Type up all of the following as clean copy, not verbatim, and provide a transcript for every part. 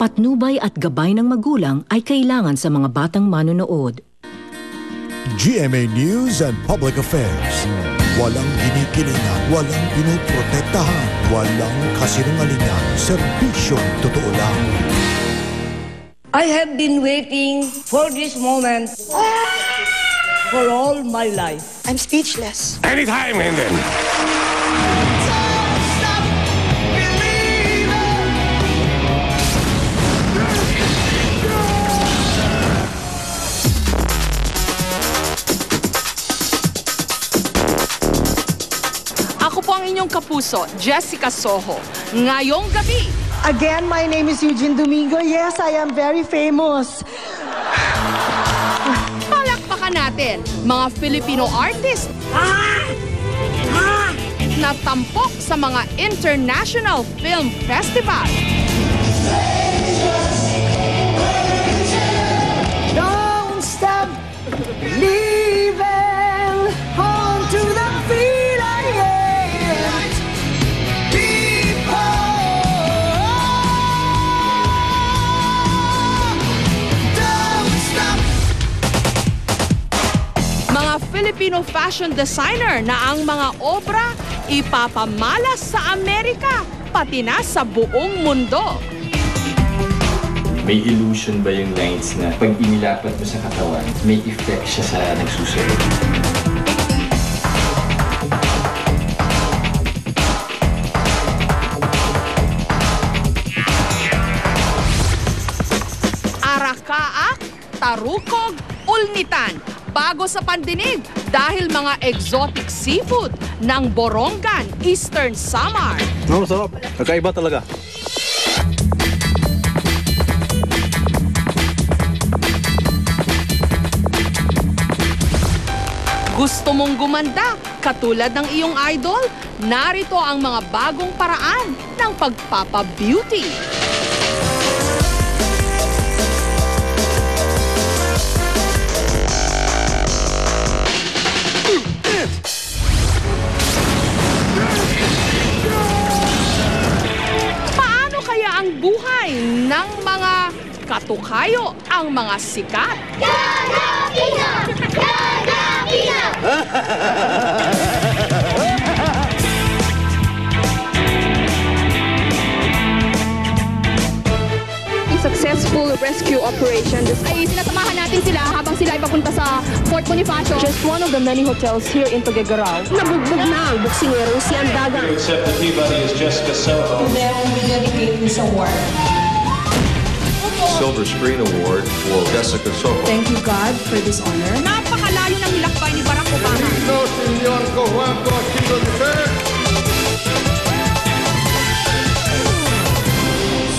Patnubay at gabay ng magulang ay kailangan sa mga batang manonood. GMA News and Public Affairs. Walang ginikilingan, walang pinoprotektahan, walang kasinungalingan, serbisyong totoo lang. I have been waiting for this moment for all my life. I'm speechless. Anytime, and then. Ako po ang inyong kapuso, Jessica Soho. Ngayong gabi. Again, my name is Eugene Domingo. Yes, I am very famous. Palakpakan natin, mga Filipino artist na tampok sa mga international film festival. Don't stop believing on to the feeling. People, don't stop. Mga Filipino fashion designer na ang mga obra ipapamalas sa Amerika, pati na sa buong mundo. May illusion ba yung lines na pag inilapat mo sa katawan, may effect siya sa nagsusunod? Arakaak, tarukog, ulnitan. Bago sa pandinig dahil mga exotic seafood ng Borongan, Eastern Samar. Sarap. Kakaiba talaga. Gusto mong gumanda katulad ng iyong idol? Narito ang mga bagong paraan ng pagpapa-beauty. Paano kaya ang buhay ng mga katukayo, ang mga sikat? Garapina! Garapina! Successful rescue operation. Ay sinasamahan natin sila habang sila ay papunta sa Fort Bonifacio. Just one of the many hotels here in Tuguegarao. Nabugbog na ang buksingerong si Andaga. Except that Peabody is Jessica Soho. Today I will dedicate this award. Silver Screen Award for Jessica Soho. Thank you, God, for this honor. Napakalayo ng hilakbay ni Barack Obama.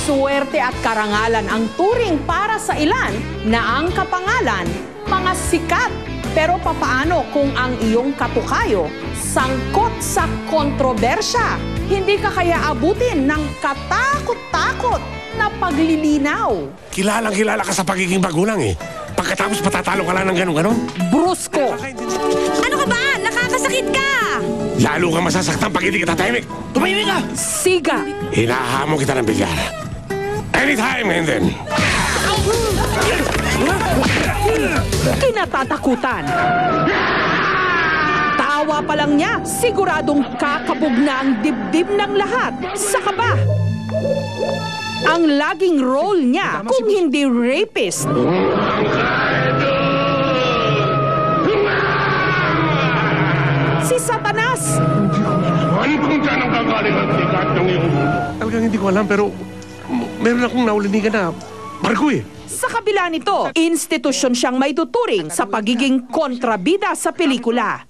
Suwerte at karangalan ang turing para sa ilan na ang kapangalan, mga sikat. Pero papaano kung ang iyong katukayo sangkot sa kontrobersya? Hindi ka kaya abutin ng katakot-takot na paglilinaw. Kilalang-kilala ka sa pagiging magulang eh. Pagkatapos patatalo ka lang ng ganun-ganun. Brusko. Ano ka ba? Nakakasakit ka! Lalo kang masasaktan pag hindi kita tahimik. Tumahimik ka! Siga. Hinahamon kita ng bilyar. Anytime, and then. Kinatatakutan. Tawa pa lang niya, siguradong kakabog na ang dibdib ng lahat sa kaba. Ang laging role niya kung hindi rapist. Si Satanas. Talagang hindi ko alam, pero meron akong naulinigan na barko eh. Sa kabila nito, institusyon siyang may tuturing sa pagiging kontrabida sa pelikula.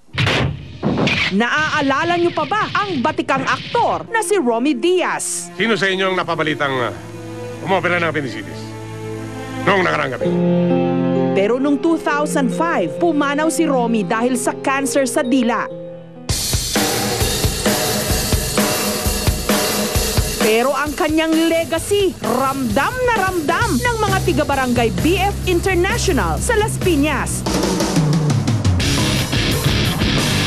Naaalala niyo pa ba ang batikang aktor na si Romy Diaz? Sino sa inyo ang napabalitang umopera ng appendicitis? Noong nakarang gabi. Pero noong 2005, pumanaw si Romy dahil sa cancer sa dila. Pero ang kanyang legacy, ramdam na ramdam ng mga tiga-barangay BF International sa Las Piñas.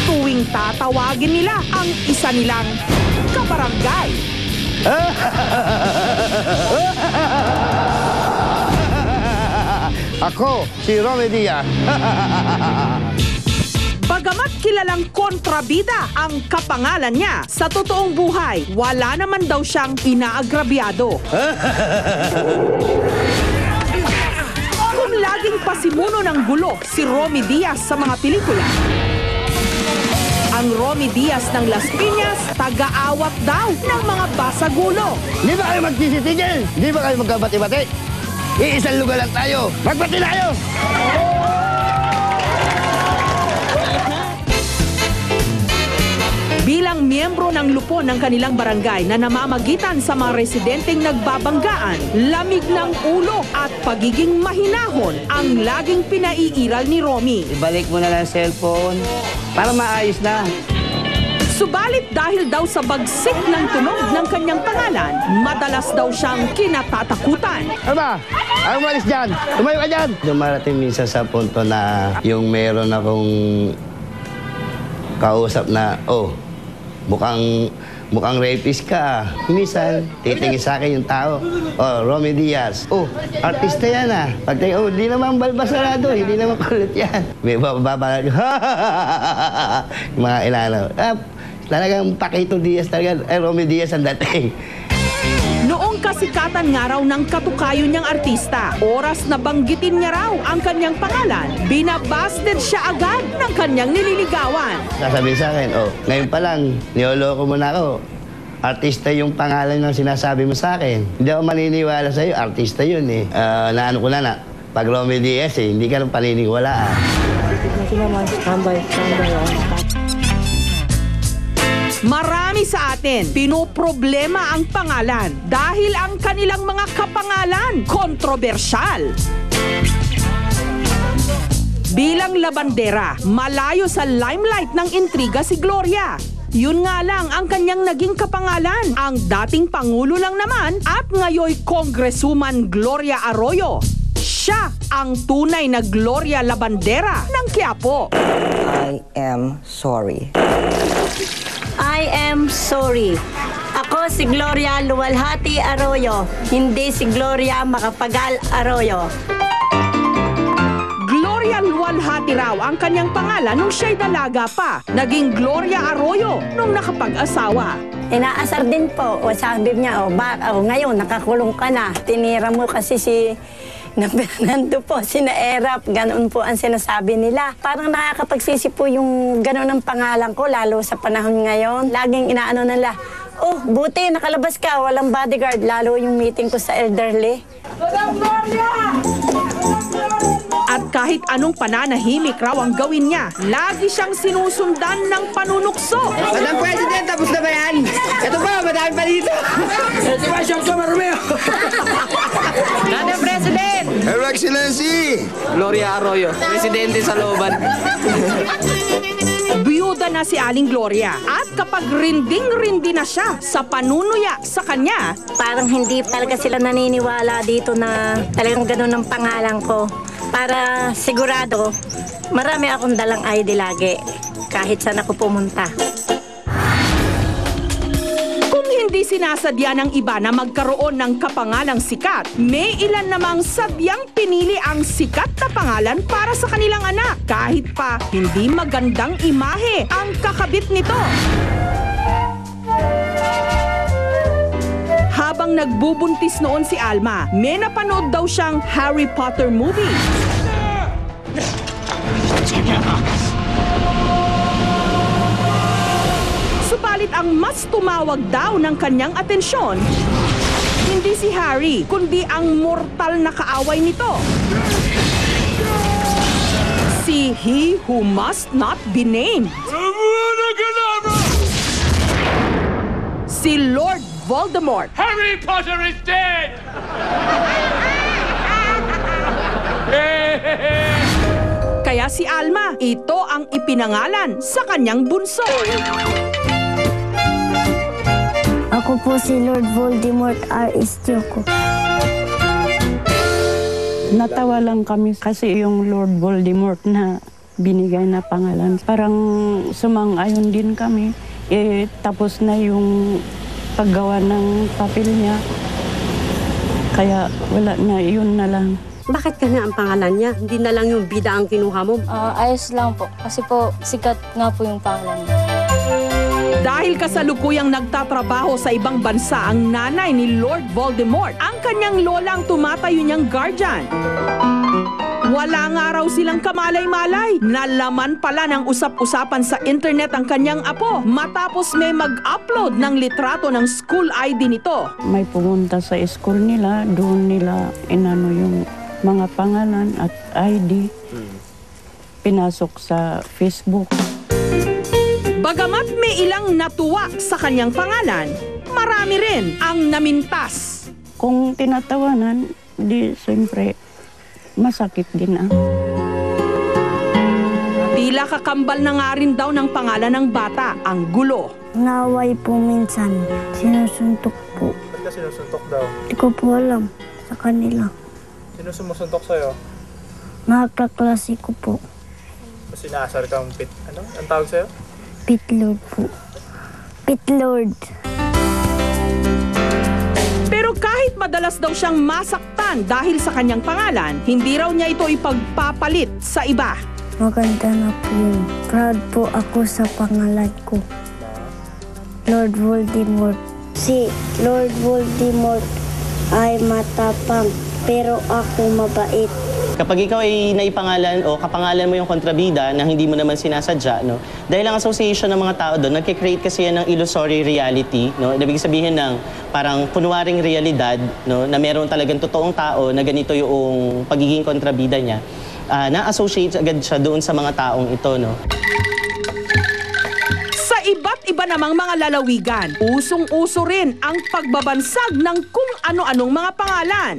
Tuwing tatawagin nila ang isa nilang kabarangay. Ako, si Romy Diaz. Bagamat kilalang kontrabida ang kapangalan niya, sa totoong buhay, wala naman daw siyang inaagrabyado. Kung laging pasimuno ng gulo si Romy Diaz sa mga pelikula, ang Romy Diaz ng Las Piñas, taga-awat daw ng mga basagulo. Di ba kayo magsisitigil? Di ba kayo magkabati-bati? Iisang lugar lang tayo. Magbati tayo! Bilang miyembro ng lupon ng kanilang barangay na namamagitan sa mga residenteng nagbabanggaan, lamig ng ulo at pagiging mahinahon ang laging pinaiiral ni Romy. Ibalik mo na lang cellphone para maayos na. Subalit dahil daw sa bagsik ng tunog ng kanyang pangalan, madalas daw siyang kinatatakutan. Aba, ay umalis dyan. Tumayo ka dyan. Dumarating minsan sa punto na yung meron akong kausap na, mukhang rapist ka. Minsan, titingin sa akin yung tao. Romy Diaz. Artista yan ah. Pagtingin, di naman balbasarado, hindi naman kulit yan. May bababa, mga ilalaw. Talagang Paquito Diaz talaga, Romy Diaz ang dating. Noong kasikatan nga raw ng katukayo niyang artista, oras na banggitin niya raw ang kanyang pangalan, binabasted siya agad ng kanyang nililigawan. Sasabihin sa akin, ngayon pa lang, niloloko mo na ako. Artista yung pangalan ng sinasabi mo sa akin. Hindi ako maniniwala sa'yo, artista yun eh. Naano ko na, pag Romy Diaz hindi ka nang paniniwalaan. Marami sa atin, pinoproblema ang pangalan dahil ang kanilang mga kapangalan kontrobersyal. Bilang labandera, malayo sa limelight ng intriga si Gloria. Yun nga lang ang kanyang naging kapangalan, ang dating Pangulo lang naman at ngayoy Congresswoman Gloria Arroyo. Siya ang tunay na Gloria Labandera ng Quiapo. I am sorry. I am sorry. Ako si Gloria Luwalhati Arroyo, hindi si Gloria Macapagal Arroyo. Gloria Luwalhati raw ang kanyang pangalan nung siya'y dalaga pa. Naging Gloria Arroyo nung nakapag-asawa. Inaasar din po. O sabi niya, ngayon nakakulong ka na. Tinira mo kasi si Fernando po, sina Erap, ganoon po ang sinasabi nila. Parang nakakapagsisi po yung ganoon ang pangalan ko, lalo sa panahon ngayon. Laging inaano nila, buti nakalabas ka, walang bodyguard, lalo yung meeting ko sa elderly. At kahit anong pananahimik raw ang gawin niya, lagi siyang sinusundan ng panunukso. Madam President, tapos na ba yan? Ito ba, madami pa dito. Madam President! Her Excellency! Gloria Arroyo, Presidente sa looban. Biyuda na si Aling Gloria at kapag rinding-rindi na siya sa panunuya sa kanya, parang hindi talaga sila naniniwala dito na talagang gano'n ang pangalan ko. Para sigurado, marami akong dalang ID lagi kahit saan ako pumunta. Kung hindi sinasadya ng iba na magkaroon ng kapangalang sikat, may ilan namang sadyang pinili ang sikat na pangalan para sa kanilang anak kahit pa hindi magandang imahe ang kakabit nito. Habang nagbubuntis noon si Alma, may napanood daw siyang Harry Potter movie. Subalit ang mas tumawag daw ng kanyang atensyon, hindi si Harry, kundi ang mortal na kaaway nito. Si He Who Must Not Be Named. Si Lord Voldemort. Harry Potter is dead! Kaya si Alma, ito ang ipinangalan sa kanyang bunso. Ako po si Lord Voldemort R.S. Tioco. Natawa lang kami kasi yung Lord Voldemort na binigay na pangalan. Parang sumang-ayon din kami. Tapos na yung paggawa ng papel niya. Kaya wala na, yun na lang. Bakit kanya ang pangalan niya? Hindi na lang yung bida ang kinuha mo? Ayos lang po. Kasi po, sikat nga po yung pangalan niya. Dahil kasalukuyang nagtatrabaho sa ibang bansa ang nanay ni Lord Voldemort, ang kanyang lolang tumatayo niyang guardian. Wala nga raw silang kamalay-malay. Nalaman pala ng usap-usapan sa internet ang kanyang apo matapos may mag-upload ng litrato ng school ID nito. May pumunta sa school nila, doon nila inano yung mga pangalan at ID. Pinasok sa Facebook. Bagamat may ilang natuwa sa kanyang pangalan, marami rin ang namintas. Kung tinatawanan, di siyempre masakit din Tila kakambal na nga rin daw ng pangalan ng bata, ang gulo. Naway po minsan, sinusuntok po. Ba't ka sinusuntok daw? Hindi ko po alam sa kanila. Sino sumusuntok sa'yo? Mga kaklase ko po. Sinasar kang pit, ano? Ang tawag sa'yo? Pit Lord po. Pit Lord. Pero kahit madalas daw siyang masaktan dahil sa kanyang pangalan, hindi raw niya ito ipagpapalit sa iba. Maganda na po yun. Proud po ako sa pangalan ko. Lord Voldemort. Si Lord Voldemort ay matapang, pero ako mabait. Kapag ikaw ay naipangalan o kapangalan mo yung kontrabida na hindi mo naman sinasadya, no? Dahil ang association ng mga tao doon, nagkikreate kasi yan ng illusory reality, no? Ibig sabihin ng parang kunwaring realidad, no? Na meron talagang totoong tao na ganito yung pagiging kontrabida niya. Na-associate agad siya doon sa mga taong ito, no? Sa iba't iba namang mga lalawigan, usong-uso rin ang pagbabansag ng kung ano-anong mga pangalan.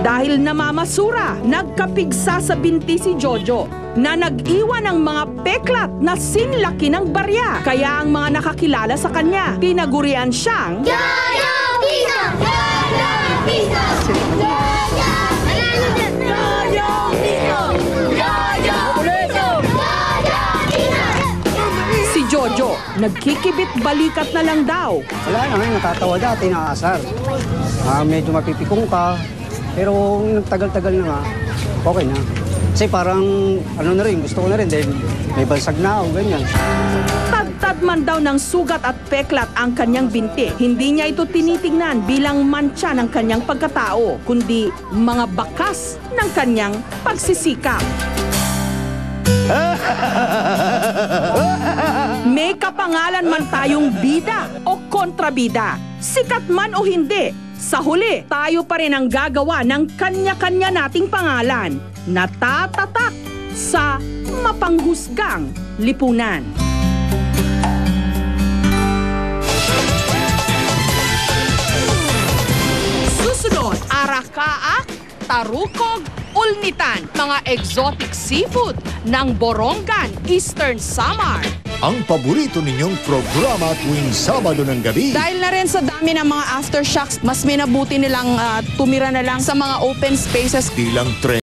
Dahil namamasura, nagkapigsa sa binti si Jojo na nag-iwan ng mga peklat na sinlaki ng barya. Kaya ang mga nakakilala sa kanya, tinagurian siyang Jojo Piso! Jojo Piso! Jojo! Jojo Piso! Jojo Piso! Jojo Piso! Si Jojo, nagkikibit-balikat na lang daw. Wala naman, natatawa dati, nakasar. Medyo mapipikong ka. Pero nagtagal-tagal na nga, okay na. Kasi parang, ano na rin, gusto ko na rin dahil may balsag na ako, ganyan. Tad-tad man daw ng sugat at peklat ang kanyang binti. Hindi niya ito tinitingnan bilang mantsa ng kanyang pagkatao, kundi mga bakas ng kanyang pagsisikap. May kapangalan man tayong bida o kontrabida, sikat man o hindi, sa huli, tayo pa rin ang gagawa ng kanya-kanya nating pangalan na tatatak sa mapanghusgang lipunan. Susunod, arakaak, tarukog, ulnitan, mga exotic seafood ng Borongan, Eastern Samar. Ang paborito ninyong programa tuwing Sabado ng gabi. Dahil na rin sa dami ng mga aftershocks, mas minabuti nilang tumira na lang sa mga open spaces. Di lang trend.